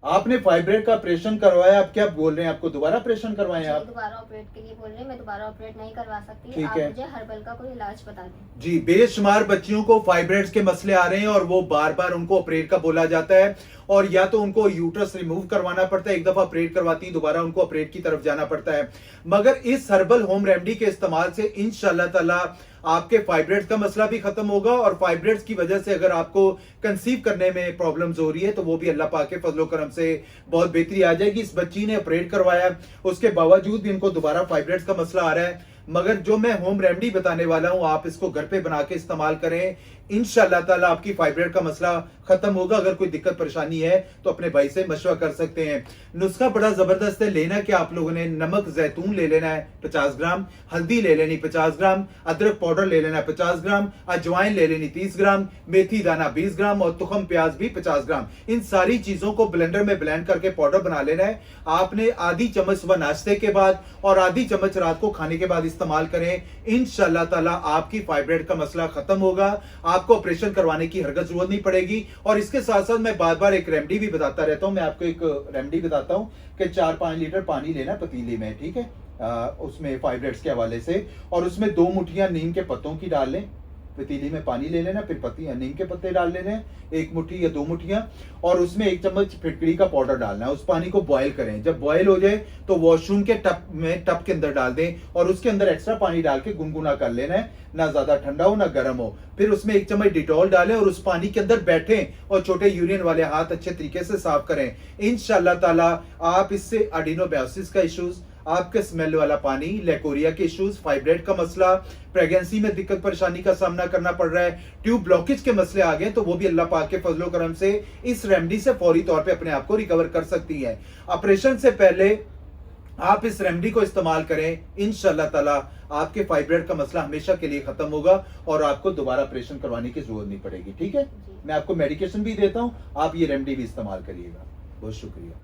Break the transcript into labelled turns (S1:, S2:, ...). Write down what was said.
S1: आपने फाइब्रेट का ऑपरेशन करवाया, आप क्या बोल रहे हैं, आपको दोबारा ऑपरेशन करवाएं आप?
S2: दोबारा ऑपरेट के लिए बोल रहे हैं, मैं दोबारा ऑपरेट नहीं करवा सकती।
S1: ठीक
S2: आप
S1: है।
S2: मुझे हर्बल का कोई इलाज बता दें।
S1: जी, बेशुमार बच्चियों को फाइब्रेट्स के मसले आ रहे हैं और वो बार बार उनको ऑपरेट का बोला जाता है, और या तो उनको यूट्रस रिमूव करवाना पड़ता है, एक दफा ऑपरेट करवाती दोबारा उनको ऑपरेट की तरफ जाना पड़ता है। मगर इस हर्बल होम रेमेडी के इस्तेमाल से इंशाल्लाह ताला आपके फाइब्रेट्स का मसला भी खत्म होगा, और फाइब्रेट्स की वजह से अगर आपको कंसीव करने में प्रॉब्लम्स हो रही है तो वो भी अल्लाह पाक के फजलो करम से बहुत बेहतरी आ जाएगी। इस बच्ची ने ऑपरेट करवाया, उसके बावजूद भी इनको दोबारा फाइब्रेट्स का मसला आ रहा है, मगर जो मैं होम रेमेडी बताने वाला हूं आप इसको घर पे बना के इस्तेमाल करें, इंशाल्लाह ताला आपकी फाइब्रेट का मसला खत्म होगा। अगर कोई दिक्कत परेशानी है तो अपने भाई से मशवरा कर सकते हैं। नुस्खा बड़ा जबरदस्त है। लेना क्या आप लोगों ने, नमक जैतून ले लेना है 50 ग्राम, हल्दी ले लेनी 50 ग्राम, अदरक पाउडर ले लेना 50 ग्राम, अजवाइन ले लेनी 30 ग्राम, मेथी दाना 20 ग्राम और तुखम प्याज भी 50 ग्राम। इन सारी चीजों को ब्लेंडर में ब्लेंड करके पाउडर बना लेना है। आपने आधी चम्मच सुबह नाश्ते के बाद और आधी चम्मच रात को खाने के बाद इस्तेमाल करें। इंशाल्लाह ताला आपकी फाइब्रेट का मसला खत्म होगा, आपको ऑपरेशन करवाने की हरगज जरूरत नहीं पड़ेगी। और इसके साथ साथ मैं बार बार एक रेमेडी भी बताता रहता हूं। मैं आपको एक रेमेडी बताता हूं कि 4-5 लीटर पानी लेना पतीली में, ठीक है, उसमें फाइब्रेट्स के हवाले से, और उसमें 2 मुट्ठियां नीम के पत्तों की डाल लें। पतीली में पानी ले लेना, फिर पत्ती नीम के पत्ते डाल लेने 1 मुट्ठी या 2 मुट्ठियां, और उसमें 1 चम्मच फिटकरी का पाउडर डालना है। उस पानी को बॉयल करें, जब बॉयल हो जाए तो वॉशरूम के टब के अंदर डाल दें और उसके अंदर एक्स्ट्रा पानी डाल के गुनगुना कर लेना है, ना ज्यादा ठंडा हो ना गर्म हो। फिर उसमें 1 चम्मच डिटॉल डालें और उस पानी के अंदर बैठें और छोटे यूरिन वाले हाथ अच्छे तरीके से साफ करें। इंशाल्लाह ताला आप इससे एडिनोबायोसिस का इश्यूज, आपके स्मेल वाला पानी, लेकोरिया के इश्यूज, फाइब्रेट का मसला, प्रेगनेंसी में दिक्कत परेशानी का सामना करना पड़ रहा है, ट्यूब ब्लॉकेज के मसले आ गए तो वो भी अल्लाह पाक के फजलो करम से इस रेमेडी से फौरी तौर पे अपने आप को रिकवर कर सकती है। ऑपरेशन से पहले आप इस रेमेडी को इस्तेमाल करें, इंशाल्लाह ताला आपके फाइब्रेट का मसला हमेशा के लिए खत्म होगा और आपको दोबारा ऑपरेशन करवाने की जरूरत नहीं पड़ेगी। ठीक है, मैं आपको मेडिकेशन भी देता हूं, आप ये रेमेडी भी इस्तेमाल करिएगा। बहुत शुक्रिया।